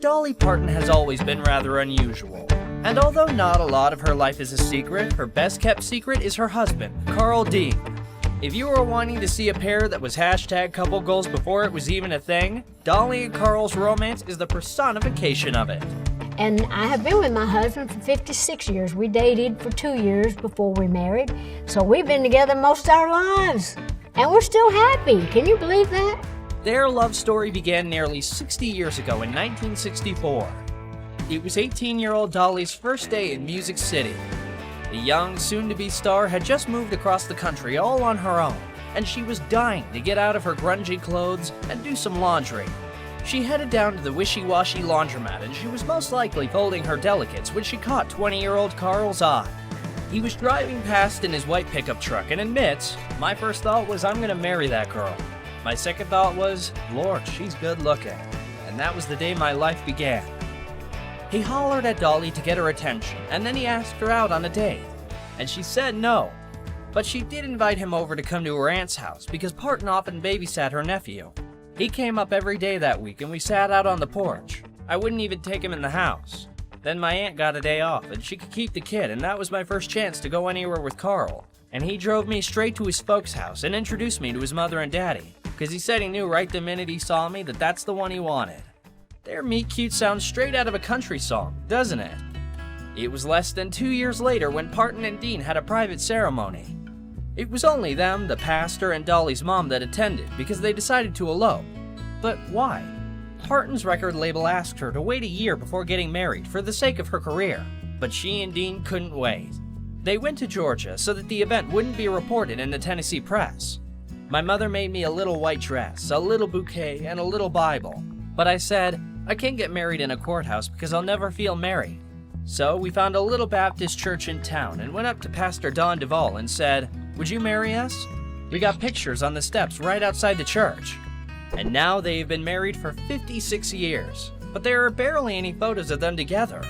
Dolly Parton has always been rather unusual. And although not a lot of her life is a secret, her best kept secret is her husband, Carl Dean. If you were wanting to see a pair that was hashtag couple goals before it was even a thing, Dolly and Carl's romance is the personification of it. And I have been with my husband for 56 years. We dated for 2 years before we married. So we've been together most of our lives. And we're still happy. Can you believe that? Their love story began nearly 60 years ago in 1964. It was 18-year-old Dolly's first day in Music City. The young, soon-to-be star had just moved across the country all on her own, and she was dying to get out of her grungy clothes and do some laundry. She headed down to the wishy-washy laundromat, and she was most likely folding her delicates when she caught 20-year-old Carl's eye. He was driving past in his white pickup truck and admits, "My first thought was I'm gonna marry that girl. My second thought was, Lord, she's good looking." And that was the day my life began. He hollered at Dolly to get her attention, and then he asked her out on a date. And she said no. But she did invite him over to come to her aunt's house because Parton often babysat her nephew. He came up every day that week and we sat out on the porch. I wouldn't even take him in the house. Then my aunt got a day off and she could keep the kid, and that was my first chance to go anywhere with Carl. And he drove me straight to his folks' house and introduced me to his mother and daddy, because he said he knew right the minute he saw me that that's the one he wanted. Their meet cute sounds straight out of a country song, doesn't it? It was less than 2 years later when Parton and Dean had a private ceremony. It was only them, the pastor, and Dolly's mom that attended because they decided to elope. But why? Parton's record label asked her to wait a year before getting married for the sake of her career, but she and Dean couldn't wait. They went to Georgia so that the event wouldn't be reported in the Tennessee press. My mother made me a little white dress, a little bouquet, and a little Bible. But I said, I can't get married in a courthouse because I'll never feel married. So we found a little Baptist church in town and went up to Pastor Don Duvall and said, "Would you marry us?" We got pictures on the steps right outside the church. And now they've been married for 56 years. But there are barely any photos of them together.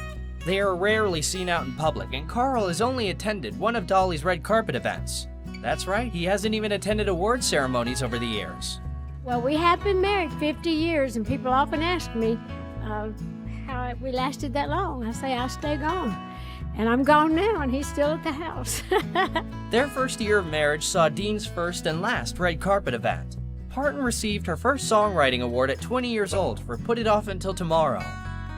They are rarely seen out in public, and Carl has only attended one of Dolly's red carpet events. That's right, he hasn't even attended award ceremonies over the years. Well, we have been married 50 years, and people often ask me how we lasted that long. I say, I'll stay gone. And I'm gone now, and he's still at the house. Their first year of marriage saw Dean's first and last red carpet event. Parton received her first songwriting award at 20 years old for Put It Off Until Tomorrow.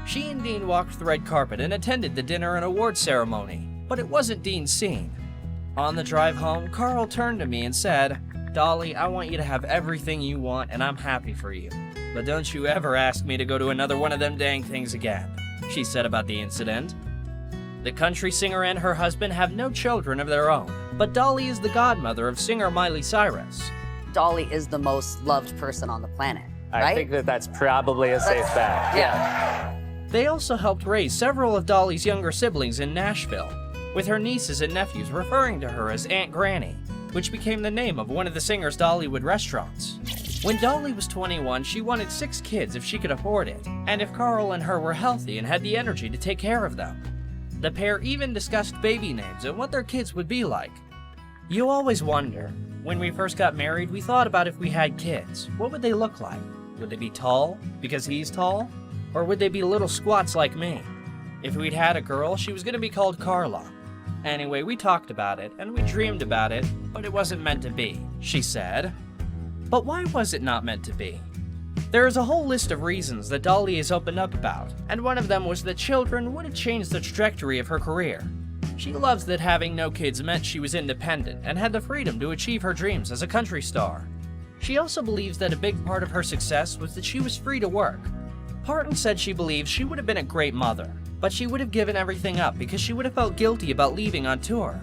She and Dean walked the red carpet and attended the dinner and award ceremony, but it wasn't Dean's scene. On the drive home, Carl turned to me and said, "Dolly, I want you to have everything you want, and I'm happy for you. But don't you ever ask me to go to another one of them dang things again," she said about the incident. The country singer and her husband have no children of their own, but Dolly is the godmother of singer Miley Cyrus. Dolly is the most loved person on the planet, right? I think that's probably a safe bet. Yeah. They also helped raise several of Dolly's younger siblings in Nashville, with her nieces and nephews referring to her as Aunt Granny, which became the name of one of the singer's Dollywood restaurants. When Dolly was 21, she wanted 6 kids if she could afford it, and if Carl and her were healthy and had the energy to take care of them. The pair even discussed baby names and what their kids would be like. You always wonder, when we first got married, we thought about if we had kids, what would they look like? Would they be tall, because he's tall? Or would they be little squats like me? If we'd had a girl, she was going to be called Carla. Anyway, we talked about it, and we dreamed about it, but it wasn't meant to be, she said. But why was it not meant to be? There is a whole list of reasons that Dolly has opened up about, and one of them was that children would have changed the trajectory of her career. She loves that having no kids meant she was independent and had the freedom to achieve her dreams as a country star. She also believes that a big part of her success was that she was free to work. Parton said she believes she would have been a great mother, but she would have given everything up because she would have felt guilty about leaving on tour.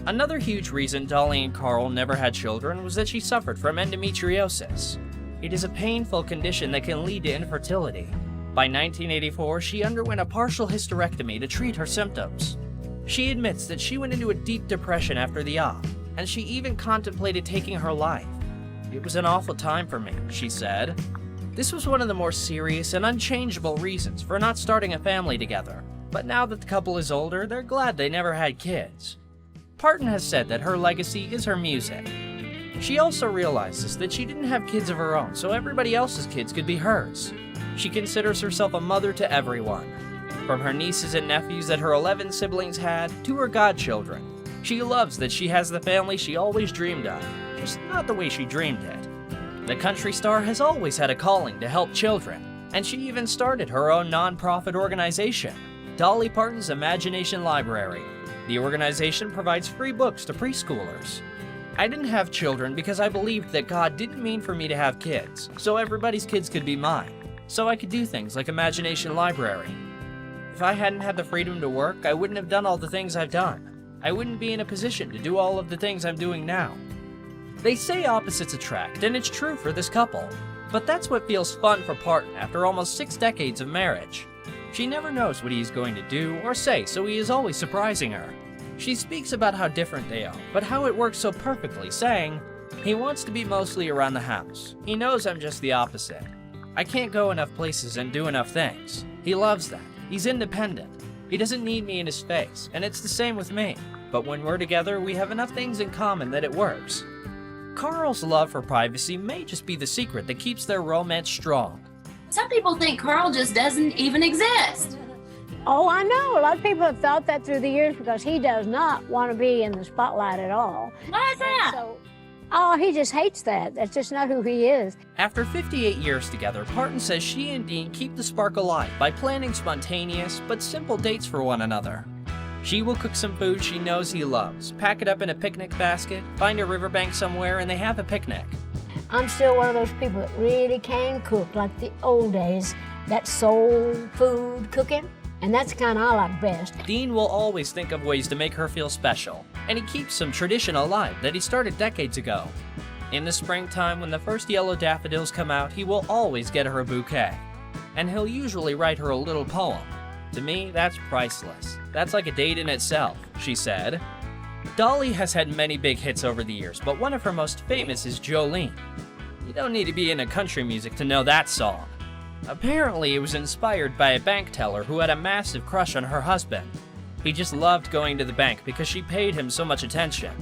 Another huge reason Dolly and Carl never had children was that she suffered from endometriosis. It is a painful condition that can lead to infertility. By 1984, she underwent a partial hysterectomy to treat her symptoms. She admits that she went into a deep depression after the op, and she even contemplated taking her life. "It was an awful time for me," she said. This was one of the more serious and unchangeable reasons for not starting a family together, but now that the couple is older, they're glad they never had kids. Parton has said that her legacy is her music. She also realizes that she didn't have kids of her own, so everybody else's kids could be hers. She considers herself a mother to everyone, from her nieces and nephews that her 11 siblings had to her godchildren. She loves that she has the family she always dreamed of, just not the way she dreamed it. The country star has always had a calling to help children, and she even started her own non-profit organization, Dolly Parton's Imagination Library. The organization provides free books to preschoolers. I didn't have children because I believed that God didn't mean for me to have kids, so everybody's kids could be mine, so I could do things like Imagination Library. If I hadn't had the freedom to work, I wouldn't have done all the things I've done. I wouldn't be in a position to do all of the things I'm doing now. They say opposites attract, and it's true for this couple. But that's what feels fun for Parton after almost 6 decades of marriage. She never knows what he's going to do or say, so he is always surprising her. She speaks about how different they are, but how it works so perfectly, saying, "He wants to be mostly around the house. He knows I'm just the opposite. I can't go enough places and do enough things. He loves that. He's independent. He doesn't need me in his face, and it's the same with me. But when we're together, we have enough things in common that it works." Carl's love for privacy may just be the secret that keeps their romance strong. Some people think Carl just doesn't even exist. Oh, I know. A lot of people have thought that through the years because he does not want to be in the spotlight at all. Why is that? Oh, he just hates that. That's just not who he is. After 58 years together, Parton says she and Dean keep the spark alive by planning spontaneous but simple dates for one another. She will cook some food she knows he loves, pack it up in a picnic basket, find a riverbank somewhere, and they have a picnic. I'm still one of those people that really can cook like the old days, that soul food cooking, and that's the kind I like best. Dean will always think of ways to make her feel special, and he keeps some tradition alive that he started decades ago. In the springtime, when the first yellow daffodils come out, he will always get her a bouquet, and he'll usually write her a little poem. To me, that's priceless. That's like a date in itself, she said. Dolly has had many big hits over the years, but one of her most famous is Jolene. You don't need to be into country music to know that song. Apparently, it was inspired by a bank teller who had a massive crush on her husband. He just loved going to the bank because she paid him so much attention.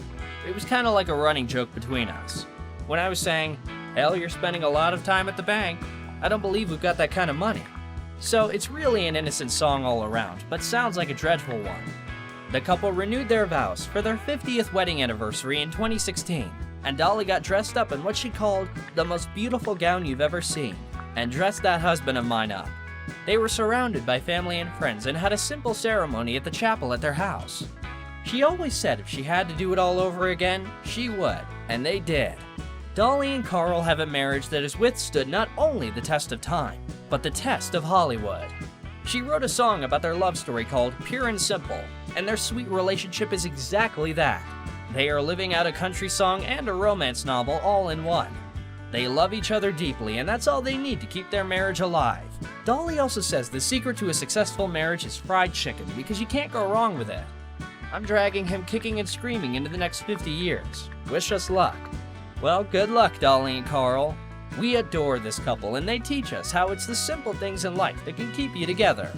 It was kind of like a running joke between us. When I was saying, "Hell, you're spending a lot of time at the bank. I don't believe we've got that kind of money." So it's really an innocent song all around, but sounds like a dreadful one. The couple renewed their vows for their 50th wedding anniversary in 2016, and Dolly got dressed up in what she called the most beautiful gown you've ever seen, and dressed that husband of mine up. They were surrounded by family and friends and had a simple ceremony at the chapel at their house. She always said if she had to do it all over again, she would, and they did. Dolly and Carl have a marriage that has withstood not only the test of time, but the test of Hollywood. She wrote a song about their love story called Pure and Simple, and their sweet relationship is exactly that. They are living out a country song and a romance novel all in one. They love each other deeply, and that's all they need to keep their marriage alive. Dolly also says the secret to a successful marriage is fried chicken, because you can't go wrong with it. I'm dragging him kicking and screaming into the next 50 years. Wish us luck. Well, good luck, Dolly and Carl. We adore this couple, and they teach us how it's the simple things in life that can keep you together.